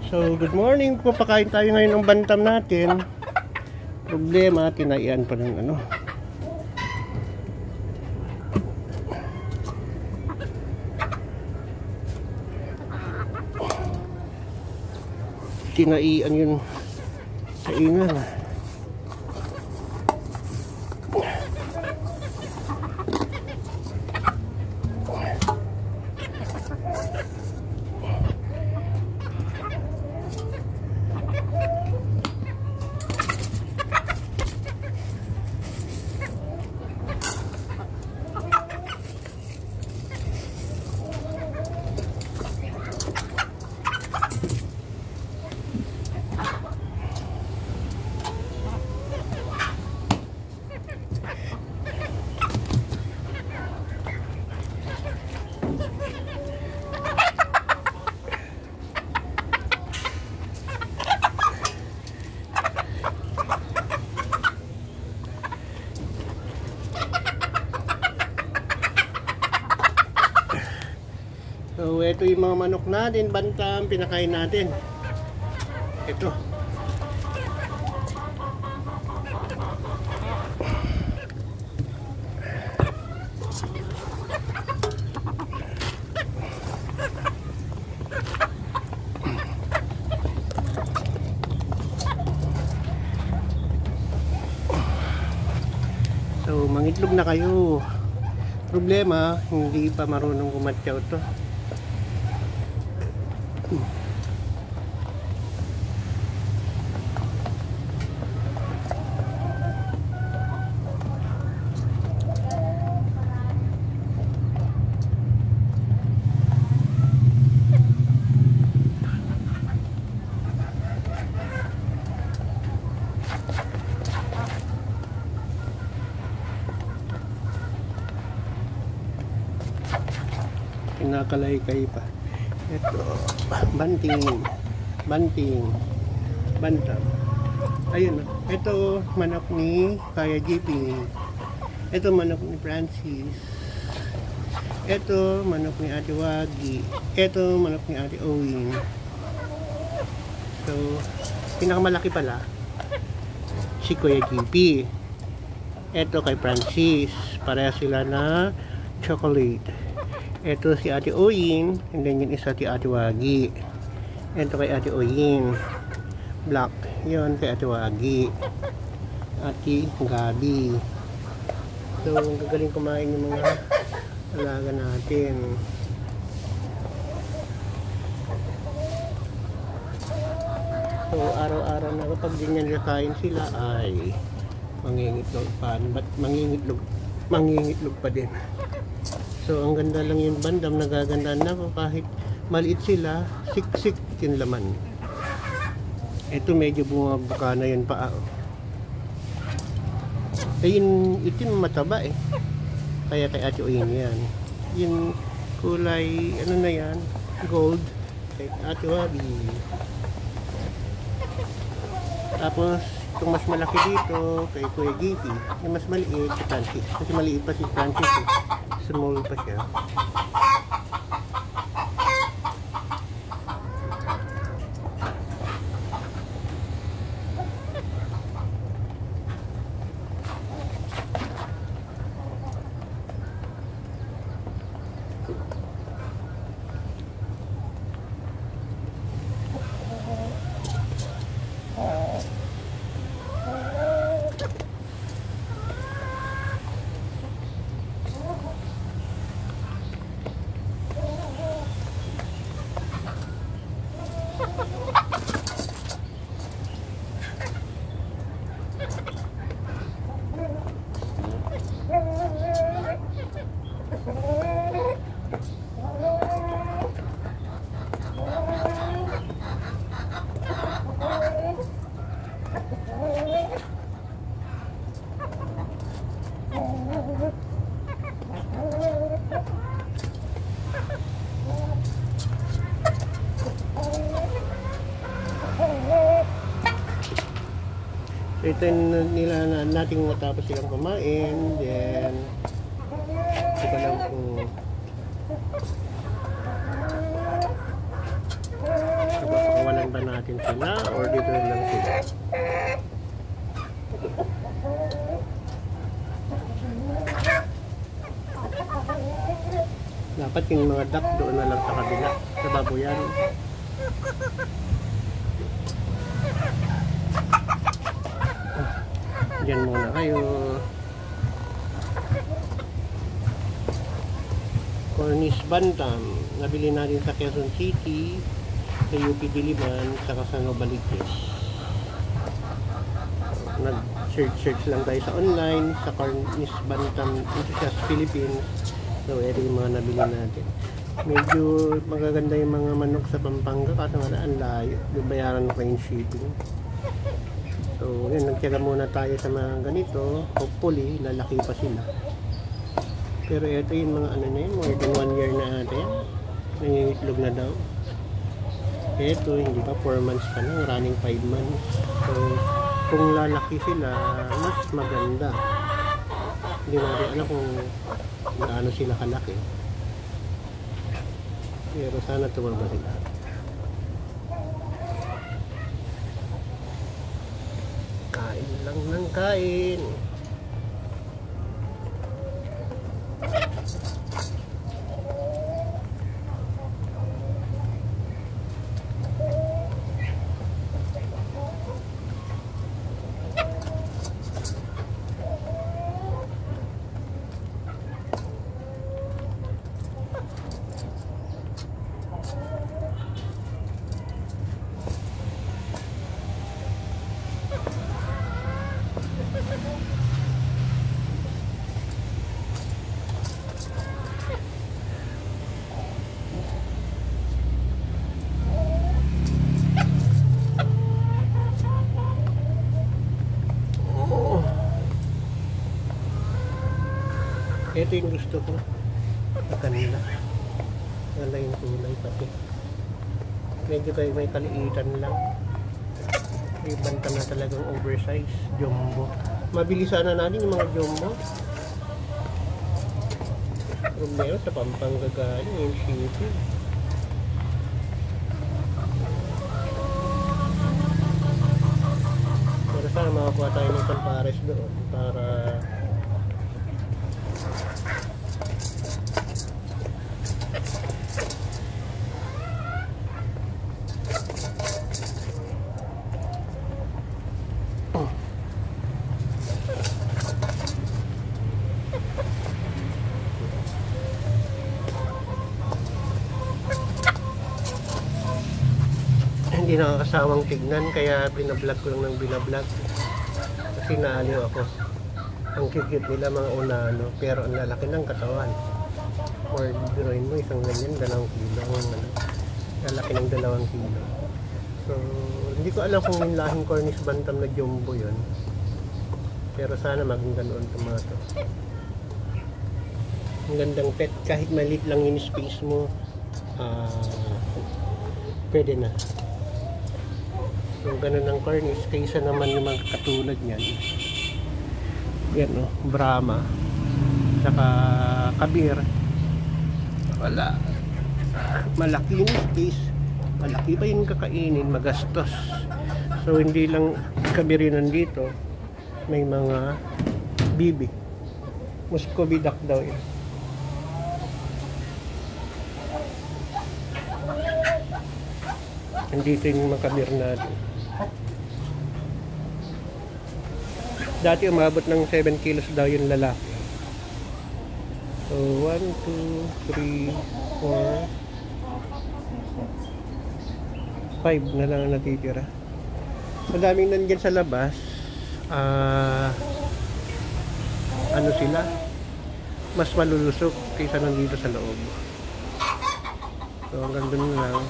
So, good morning. Papakain tayo ngayon ng bantam natin. Problema, tinaian pa ng ano. Tinaian yun sa ingan. So, ito yung mga manok natin, bantam, pinakain natin. Ito. So, mangitlog na kayo. Problema, hindi pa marunong kumatyaw to. Kinakalaykay pa. Ito, banting, bantam. Ayun, ito manok ni Kaya JP. Ito manok ni Francis. Ito manok ni Ate Wagi. Ito manok ni Ate Owing. So, pinakamalaki pala si Kuya JP. Ito kay Francis. Pareha sila na chocolate. Ito si Ate Owing, and then yung isa si Ate Wagi. Ito kay Ate Owing, black. Yun kay Ate Wagi. Ate Gabi. So, gagaling kumain yung mga alaga natin. So, araw-araw na kapag ganyan nakain sila ay mangingitlog pa. Ba't mangingitlog pa din. So, ang ganda lang yung bandam, nagagandaan na ako kahit maliit sila, siksik yung laman. Ito medyo bumabuka na yun pa. Ayun, ito yung mataba eh. Kaya kay Ate Oyin yan. Yung kulay, ano na yan, gold, kay Ate Wabi. Tapos, itong mas malaki dito, kay Kuya JP. Yung mas maliit, si Francis. Kasi maliit pa si Francis eh. Small pa siya. Ito nila nating matapos silang kumain, then ito lang po napapakawalan ba natin sila or dito lang sila. Dapat yung mga duck doon na lang sa kabila, sa baboyan. Diyan muna kayo. Cornish Bantam, nabili natin sa Quezon City, sa UP Diliman, saka sa Novaliches. Nag-search lang tayo sa online, sa Cornish Bantam Enthusiast Philippines. So, ito yung mga nabili natin. Medyo magaganda yung mga manok sa Pampanga kasi wala ang layo. Bayaran ko yung shipping. So, yun, nagtyaga muna tayo sa mga ganito. Hopefully, lalaki pa sila. Pero ito yung mga ano na yun, more than 1 year na natin. Nangingitlog na daw. Ito, hindi pa 4 months pa lang, running 5 months. So, kung lalaki sila, mas maganda. Hindi natin alam kung gaano sila kalaki. Pero sana tumaba sila. Kain lang ng kain. Ito yung gusto ko sa kanila. Wala yung kulay pati. Medyo kayo may kaliitan lang. May banta na talagang oversize. Jumbo. Mabili sana natin yung mga jumbo. Problema sa Pampanga galing yung shipping. Pero sana makakuha tayo ng pampares doon para hindi nakakasawang tignan, kaya binablog ko lang ng binablog kasi naaliw ako. Ang cute nila mga unano, pero ang lalaki ng katawan. Or biruin mo isang ganyan 2 kilo ang lalaki ng 2 kilo. So hindi ko alam kung yung lahing Cornish Bantam na jumbo yun, pero sana maging ganoon ito mga to. Ang gandang pet, kahit maliit lang yung space mo, pwede na. Yung ganun ng Cornish, kaysa naman yung mga katulad niyan. Yan o, Brahma. Saka Kabir. Wala. Malaki yung space. Malaki pa yung kakainin, magastos. So hindi lang Kabir yun nandito. May mga bibi. Muscovy duck daw yun. Nandito yung mga Kabir natin. Dati umabot ng 7 kilos daw yung lalaki. So 1, 2, 3, 4, 5 na lang ang natitira. Sa daming nandyan sa labas, ano sila, mas malulusok kaysa nandito sa loob. So hanggang dun lang.